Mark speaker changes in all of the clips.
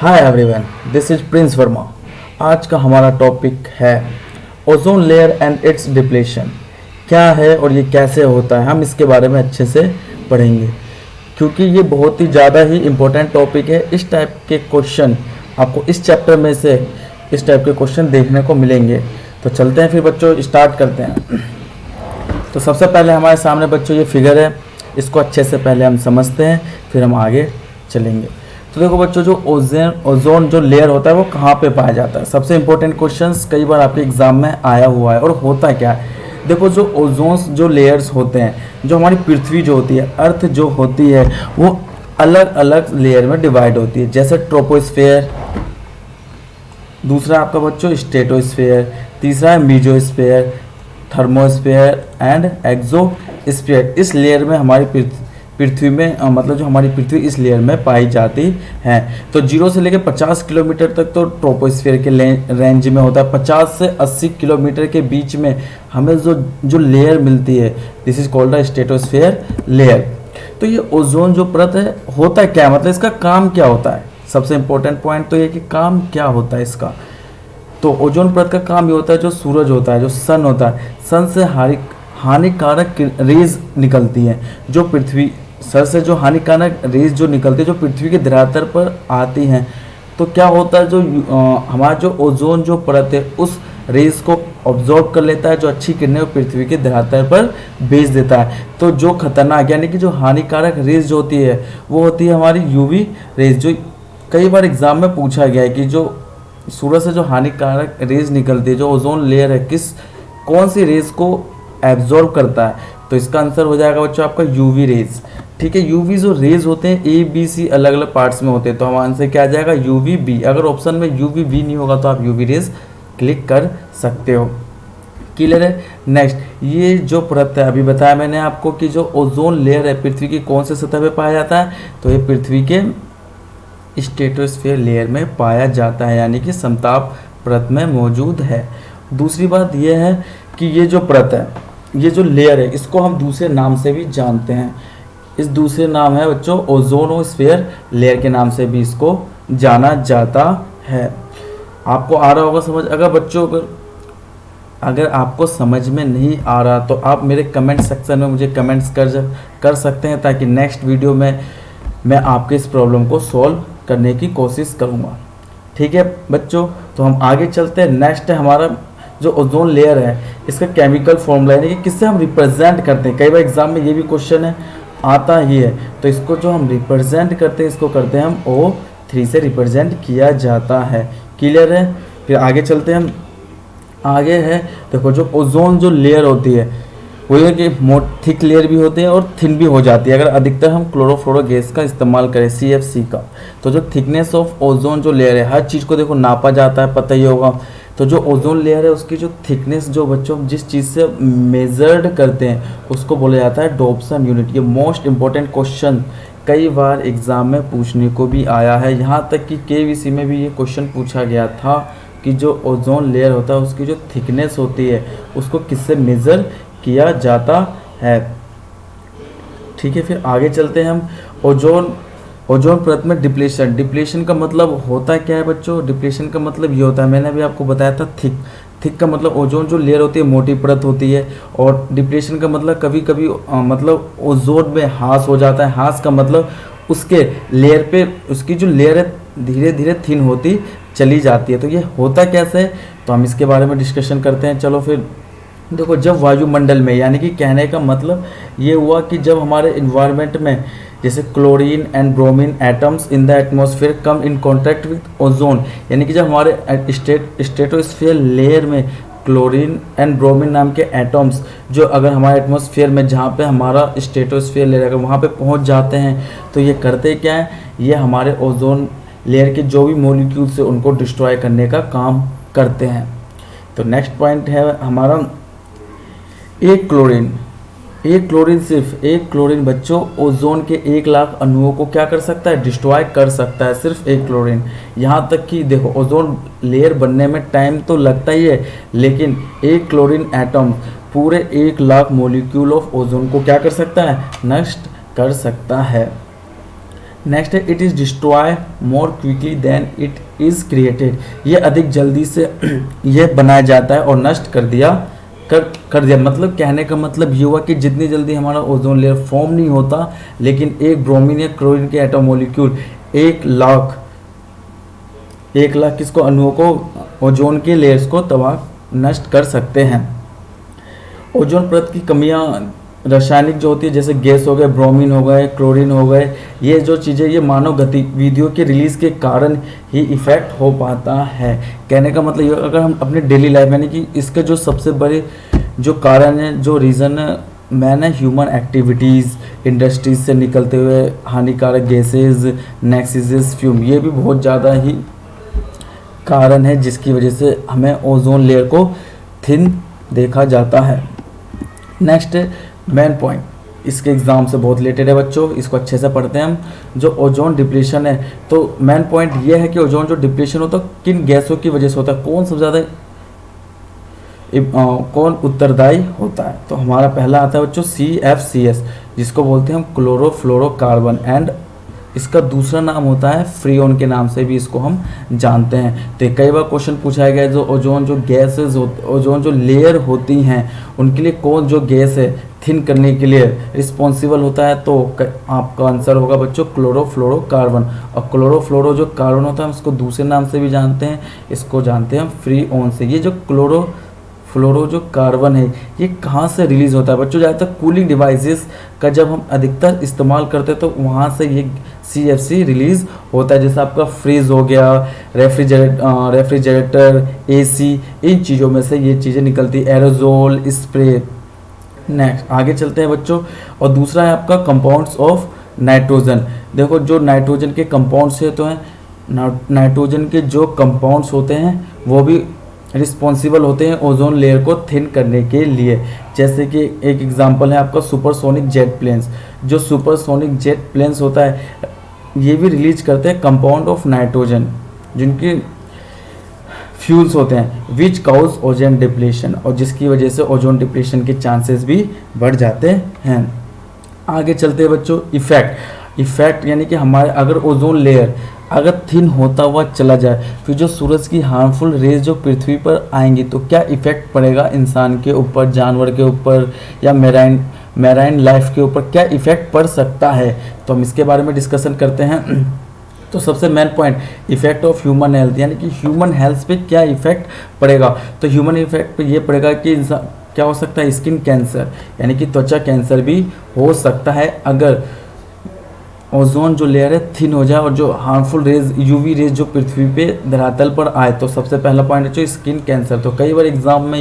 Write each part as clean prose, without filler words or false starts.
Speaker 1: Hi everyone, this is Prince Verma. आज का हमारा टॉपिक है ozone layer and it's depletion. क्या है और ये कैसे होता है, हम इसके बारे में अच्छे से पढ़ेंगे क्योंकि ये बहुत ही ज़्यादा ही इम्पोर्टेंट टॉपिक है। इस टाइप के क्वेश्चन आपको इस चैप्टर में से इस टाइप के क्वेश्चन देखने को मिलेंगे। तो चलते हैं फिर बच्चों, स्टार्ट करते हैं। तो सबसे पहले हमारे सामने बच्चों ये फिगर है, इसको अच्छे से पहले हम समझते हैं, फिर हम आगे चलेंगे। तो देखो बच्चों, जो ओजोन जो लेयर होता है वो कहाँ पे पाया जाता है। सबसे इंपॉर्टेंट क्वेश्चंस कई बार आपके एग्जाम में आया हुआ है। और होता क्या है, देखो जो ओजोन्स जो लेयर्स होते हैं, जो हमारी पृथ्वी जो होती है, अर्थ जो होती है, वो अलग अलग लेयर में डिवाइड होती है। जैसे ट्रोपोस्फेयर, दूसरा आपका बच्चों स्ट्रेटोस्फेयर, तीसरा है मीजोस्फेयर, थर्मोस्फेयर एंड एक्सोस्फेयर। इस लेयर में हमारी पृथ्वी में मतलब जो हमारी पृथ्वी इस लेयर में पाई जाती है। तो 0 से लेकर 50 किलोमीटर तक तो ट्रोपोस्फेयर के रेंज में होता है। 50 से 80 किलोमीटर के बीच में हमें जो लेयर मिलती है, this is called a stratosphere layer. तो ये ओजोन जो परत है, होता क्या है, मतलब इसका काम क्या होता है। सबसे इंपॉर्टेंट पॉइंट तो ये कि काम क्या होता है इसका। तो ओजोन परत का काम ये होता है, जो सूरज होता है, जो सन होता है, सन से हानिकारक रेज निकलती हैं, जो पृथ्वी सर से जो हानिकारक रेज जो निकलती है, जो पृथ्वी के धरातल पर आती हैं। तो क्या होता है, जो हमारा जो ओजोन जो परत है उस रेज को ऑब्जॉर्व कर लेता है, जो अच्छी किरणें पृथ्वी के धरातल पर भेज देता है। तो जो खतरनाक यानी कि जो हानिकारक रेज जो होती है वो होती है हमारी यूवी रेज। जो कई बार एग्जाम में पूछा गया है कि जो सूरज से जो हानिकारक रेज निकलती है, जो ओजोन लेयर है, कौन सी रेज को एब्जॉर्व करता है। तो इसका आंसर हो जाएगा बच्चों आपका यूवी रेज। ठीक है, यूवी जो रेज होते हैं ए बी सी अलग अलग पार्ट्स में होते हैं, तो हमारा आंसर क्या आ जाएगा यूवी बी। अगर ऑप्शन में यूवी बी नहीं होगा तो आप यूवी रेज क्लिक कर सकते हो। क्लियर है। नेक्स्ट, ये जो परत है, अभी बताया मैंने आपको कि जो ओजोन लेयर है पृथ्वी की कौन से सतह पे पाया जाता है, तो ये पृथ्वी के स्ट्रेटोस्फेयर लेयर में पाया जाता है, यानी कि समताप परत में मौजूद है। दूसरी बात यह है कि ये जो परत है, ये जो लेयर है, इसको हम दूसरे नाम से भी जानते हैं। इस दूसरे नाम है बच्चों ओजोनोस्फेयर लेयर के नाम से भी इसको जाना जाता है। आपको आ रहा होगा समझ। अगर बच्चों अगर आपको समझ में नहीं आ रहा तो आप मेरे कमेंट सेक्शन में मुझे कमेंट्स कर सकते हैं, ताकि नेक्स्ट वीडियो में मैं आपके इस प्रॉब्लम को सॉल्व करने की कोशिश करूँगा। ठीक है बच्चों, तो हम आगे चलते हैं। नेक्स्ट है हमारा जो ओजोन लेयर है, इसका केमिकल फॉर्मूला, यानी कि किससे हम रिप्रेजेंट करते हैं। कई बार एग्जाम में ये भी क्वेश्चन है, आता ही है। तो इसको जो हम रिप्रेजेंट करते हैं, इसको करते हैं हम O3 से रिप्रेजेंट किया जाता है। क्लियर है। फिर आगे चलते हैं हम। आगे है देखो, जो ओजोन जो लेयर होती है वो ये कि थिक लेयर भी होती है और थिन भी हो जाती है। अगर अधिकतर हम क्लोरोफ्लोरो गैस का इस्तेमाल करें, CFC का, तो जो थिकनेस ऑफ ओजोन जो लेयर है, हर चीज़ को देखो नापा जाता है, पता ही होगा। तो जो ओजोन लेयर है उसकी जो थिकनेस, जो बच्चों जिस चीज़ से मेजर्ड करते हैं, उसको बोला जाता है डॉप्सन यूनिट। ये मोस्ट इंपॉर्टेंट क्वेश्चन कई बार एग्जाम में पूछने को भी आया है। यहाँ तक कि KVC में भी ये क्वेश्चन पूछा गया था कि जो ओजोन लेयर होता है उसकी जो थिकनेस होती है उसको किससे मेज़र किया जाता है। ठीक है, फिर आगे चलते हैं हम। ओजोन परत में डिप्लेशन का मतलब होता है क्या है बच्चों। डिप्लेशन का मतलब ये होता है, मैंने अभी आपको बताया था थिक का मतलब ओजोन जो लेयर होती है मोटी परत होती है, और डिप्लेशन का मतलब कभी कभी मतलब ओजोन में ह्रास हो जाता है। ह्रास का मतलब उसके लेयर पे उसकी जो लेयर है धीरे धीरे थिन होती चली जाती है। तो ये होता कैसे है, तो हम इसके बारे में डिस्कशन करते हैं। चलो फिर देखो, जब वायुमंडल में, यानी कि कहने का मतलब ये हुआ कि जब हमारे इन्वायरमेंट में जैसे chlorine and bromine atoms in the atmosphere come in contact with ozone, यानी कि जब हमारे स्ट्रेटोस्फेयर लेयर में क्लोरीन एंड ब्रोमीन नाम के एटम्स जो अगर हमारे एटमॉस्फेयर में, जहाँ पे हमारा स्ट्रेटोस्फेयर लेयर अगर वहाँ पे पहुँच जाते हैं, तो ये करते क्या है, ये हमारे ओजोन लेयर के जो भी मॉलिक्यूल्स है उनको डिस्ट्रॉय करने का काम करते हैं। तो नेक्स्ट पॉइंट है हमारा एक क्लोरीन सिर्फ एक क्लोरीन बच्चों ओजोन के 1 लाख अणुओं को क्या कर सकता है, डिस्ट्रॉय कर सकता है, सिर्फ एक क्लोरीन। यहाँ तक कि देखो, ओजोन लेयर बनने में टाइम तो लगता ही है, लेकिन एक क्लोरीन एटम पूरे 1 लाख मॉलिक्यूल ऑफ ओजोन को क्या कर सकता है, नष्ट कर सकता है। नेक्स्ट है it is destroy more quickly than it is created, ये अधिक जल्दी से यह बनाया जाता है और नष्ट कर दिया। मतलब कहने का मतलब ये हुआ कि जितनी जल्दी हमारा ओजोन लेयर फॉर्म नहीं होता, लेकिन एक ब्रोमीन या क्लोरीन के एटम मॉलिक्यूल 1 लाख किसको अणुओं को ओजोन के लेयर्स को तबाह नष्ट कर सकते हैं। ओजोन परत की कमियां रासायनिक जो होती है, जैसे गैस हो गए, ब्रोमीन हो गए, क्लोरीन हो गए, ये जो चीज़ें ये मानव गतिविधियों के रिलीज के कारण ही इफेक्ट हो पाता है। कहने का मतलब ये, अगर हम अपने डेली लाइफ यानी कि इसके जो सबसे बड़े जो कारण है, जो रीज़न मैंने ह्यूमन एक्टिविटीज़, इंडस्ट्रीज से निकलते हुए हानिकारक गैसेज, नेक्सिस फ्यूम, ये भी बहुत ज़्यादा ही कारण है जिसकी वजह से हमें ओजोन लेयर को थिन देखा जाता है। नेक्स्ट मेन पॉइंट, इसके एग्ज़ाम से बहुत रिलेटेड है बच्चों, इसको अच्छे से पढ़ते हैं हम। जो ओजोन डिप्लीशन है, तो मेन पॉइंट ये है कि ओजोन जो डिप्लीशन होता है किन गैसों की वजह से होता है, कौन सबसे ज़्यादा कौन उत्तरदायी होता है। तो हमारा पहला आता है बच्चों CFCS, जिसको बोलते हैं हम क्लोरोफ्लोरोकार्बन, एंड इसका दूसरा नाम होता है फ्रीऑन के नाम से भी इसको हम जानते हैं। तो कई बार क्वेश्चन पूछा गया है, जो ओजोन जो गैसेज ओजोन जो लेयर होती हैं उनके लिए कौन जो गैस है थिन करने के लिए रिस्पॉन्सिबल होता है, तो आपका आंसर होगा बच्चों क्लोरोफ्लोरोकार्बन। और क्लोरोफ्लोरो जो कार्बन होता है उसको दूसरे नाम से भी जानते हैं, इसको जानते हैं हम फ्रीऑन से। ये जो क्लोरो जो कार्बन है ये कहाँ से रिलीज़ होता है बच्चों, ज़्यादातर कूलिंग डिवाइसेस का जब हम अधिकतर इस्तेमाल करते हैं तो वहाँ से ये CFC रिलीज़ होता है। जैसे आपका फ्रिज हो गया, रेफ्रिजरेटर, AC, इन चीज़ों में से ये चीज़ें निकलती, एरोजोल, स्प्रे। नेक्स्ट आगे चलते हैं बच्चों, और दूसरा है आपका कंपाउंड्स ऑफ नाइट्रोजन। देखो जो नाइट्रोजन के कंपाउंड्स है तो हैं, नाइट्रोजन के जो कंपाउंड्स होते हैं वो भी रिस्पॉन्सिबल होते हैं ओजोन लेयर को थिन करने के लिए। जैसे कि एक एग्जांपल है आपका सुपरसोनिक जेट प्लेन्स। जो सुपरसोनिक जेट प्लेन्स होता है ये भी रिलीज करते हैं कंपाउंड ऑफ नाइट्रोजन, जिनके फ्यूल्स होते हैं, विच काउज ओजोन डिप्लीशन, और जिसकी वजह से ओजोन डिप्लीशन के चांसेस भी बढ़ जाते हैं। आगे चलते हैं बच्चों इफेक्ट यानी कि हमारे अगर ओजोन लेयर अगर थिन होता हुआ चला जाए, फिर जो सूरज की हार्मफुल रेज जो पृथ्वी पर आएंगी तो क्या इफ़ेक्ट पड़ेगा इंसान के ऊपर, जानवर के ऊपर, या मैराइन लाइफ के ऊपर क्या इफ़ेक्ट पड़ सकता है। तो हम इसके बारे में डिस्कशन करते हैं। तो सबसे main point effect of human health, यानी कि ह्यूमन हेल्थ पे क्या इफ़ेक्ट पड़ेगा। तो ह्यूमन इफेक्ट पे ये पड़ेगा कि इंसान क्या हो सकता है, स्किन कैंसर यानी कि त्वचा कैंसर भी हो सकता है अगर ओजोन जो लेयर है थिन हो जाए और जो हार्मफुल रेज UV रेज जो पृथ्वी पे धरातल पर आए। तो सबसे पहला पॉइंट है जो स्किन कैंसर। तो कई बार एग्जाम में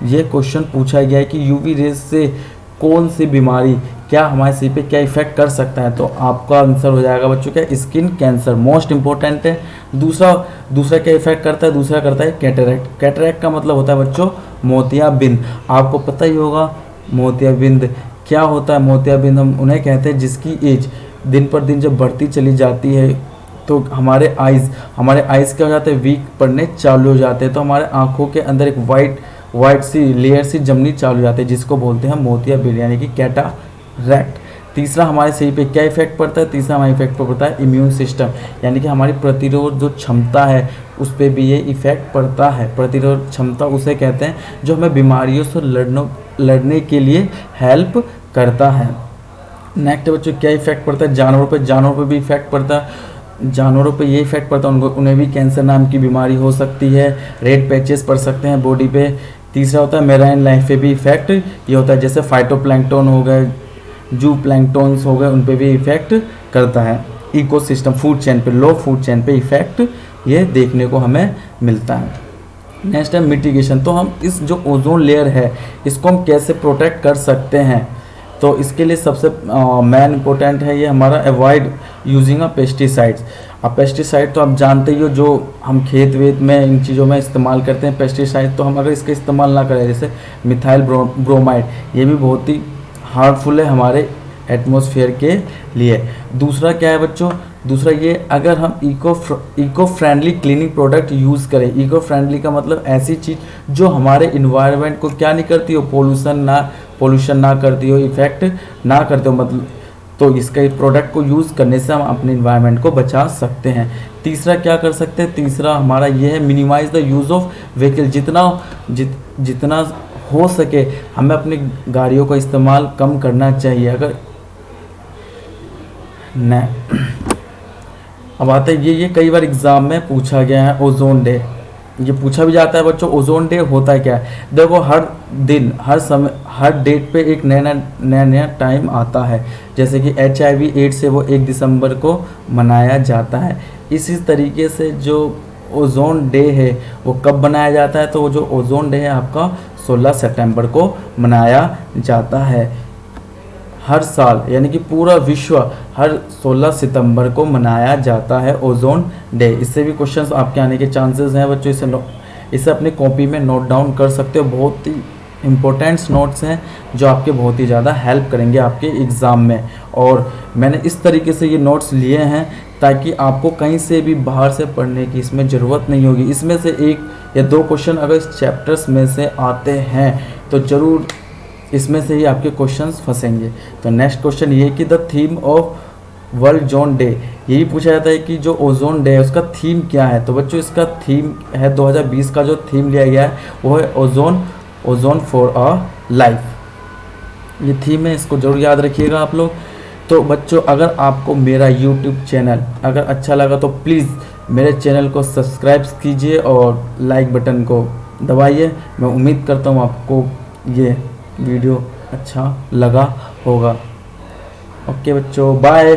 Speaker 1: ये क्वेश्चन पूछा गया है कि UV रेज से कौन सी बीमारी क्या हमारे शरीर पे क्या इफेक्ट कर सकता है, तो आपका आंसर हो जाएगा बच्चों क्या, स्किन कैंसर मोस्ट इंपॉर्टेंट है। दूसरा क्या इफेक्ट करता है, दूसरा करता है कैटरैक्ट। कैटरैक्ट का मतलब होता है बच्चों मोतियाबिंद। आपको पता ही होगा मोतियाबिंद क्या होता है। मोतियाबिंद हम उन्हें कहते हैं जिसकी एज दिन पर दिन जब बढ़ती चली जाती है तो हमारे आइज़ क्या हो जाते हैं, वीक पड़ने चालू हो जाते हैं। तो हमारे आँखों के अंदर एक वाइट सी लेयर सी जमनी चालू हो जाती है, जिसको बोलते हैं मोतियाबिंद यानी कि कैटरैक्ट। तीसरा हमारे शरीर पे क्या इफेक्ट पड़ता है, तीसरा हमारे इफेक्ट पर पड़ता है इम्यून सिस्टम, यानी कि हमारी प्रतिरोध जो क्षमता है उस पर भी ये इफेक्ट पड़ता है। प्रतिरोध क्षमता उसे कहते हैं जो हमें बीमारियों से लड़ने के लिए हेल्प करता है। नेक्स्ट बच्चों क्या इफेक्ट पड़ता है जानवरों पे भी इफेक्ट पड़ता है। जानवरों पे ये इफेक्ट पड़ता है, उन्हें भी कैंसर नाम की बीमारी हो सकती है, रेड पैचेस पड़ सकते हैं बॉडी पे। तीसरा होता है मेराइन लाइफ पे भी इफेक्ट ये होता है, जैसे फाइटोप्लैंक्टन हो गए, जू प्लैंक्टन्स हो गए, उन पे भी इफेक्ट करता है। इकोसिस्टम फूड चेन पे, लो फूड चेन पे इफेक्ट ये देखने को हमें मिलता है। नेक्स्ट है मिटिगेशन। तो हम इस जो ओजोन लेयर है इसको हम कैसे प्रोटेक्ट कर सकते हैं, तो इसके लिए सबसे मेन इंपॉर्टेंट है ये हमारा अवॉइड यूजिंग पेस्टिसाइड्स। अब पेस्टिसाइड तो आप जानते ही हो जो हम खेत वेत में इन चीज़ों में इस्तेमाल करते हैं पेस्टिसाइड, तो हम अगर इसका इस्तेमाल ना करें, जैसे मिथाइल ब्रोमाइड, ये भी बहुत ही हार्मफुल है हमारे एटमॉस्फेयर के लिए। दूसरा क्या है बच्चों, दूसरा ये अगर हम eco friendly cleaning product use करें। इको फ्रेंडली का मतलब ऐसी चीज़ जो हमारे इन्वायरमेंट को क्या नहीं करती हो, पोल्यूशन ना करती हो, इफेक्ट ना करते हो, मतलब तो इसके प्रोडक्ट को यूज़ करने से हम अपने इन्वायरमेंट को बचा सकते हैं। तीसरा क्या कर सकते हैं, तीसरा हमारा ये है minimise the use of vehicle. जितना हो सके हमें अपनी गाड़ियों का इस्तेमाल कम करना चाहिए। अगर न अब आता है ये कई बार एग्ज़ाम में पूछा गया है, ओजोन डे ये पूछा भी जाता है बच्चों। ओजोन डे होता है क्या है, देखो हर दिन हर समय हर डेट पे एक नया टाइम आता है। जैसे कि HIV एड्स है वो 1 दिसंबर को मनाया जाता है। इसी तरीके से जो ओजोन डे है वो कब मनाया जाता है, तो वो जो ओजोन डे है आपका 16 सितंबर को मनाया जाता है हर साल, यानी कि पूरा विश्व हर 16 सितंबर को मनाया जाता है ओजोन डे। इससे भी क्वेश्चंस आपके आने के चांसेस हैं बच्चों। इसे अपनी कॉपी में नोट डाउन कर सकते हो। बहुत ही इम्पोर्टेंट्स नोट्स हैं जो आपके बहुत ही ज़्यादा हेल्प करेंगे आपके एग्ज़ाम में। और मैंने इस तरीके से ये नोट्स लिए हैं ताकि आपको कहीं से भी बाहर से पढ़ने की इसमें ज़रूरत नहीं होगी। इसमें से 1 या 2 क्वेश्चन अगर इस चैप्टर्स में से आते हैं तो ज़रूर इसमें से ही आपके क्वेश्चंस फंसेंगे। तो नेक्स्ट क्वेश्चन ये कि the theme of world ozone day, यही पूछा जाता है कि जो ओजोन डे है उसका थीम क्या है। तो बच्चों इसका थीम है 2020 का जो थीम लिया गया है वो है ओजोन फॉर अ लाइफ। ये थीम है, इसको जरूर याद रखिएगा आप लोग। तो बच्चों अगर आपको मेरा यूट्यूब चैनल अगर अच्छा लगा तो प्लीज़ मेरे चैनल को सब्सक्राइब कीजिए और लाइक बटन को दबाइए। मैं उम्मीद करता हूँ आपको ये वीडियो अच्छा लगा होगा। ओके बच्चों, बाय।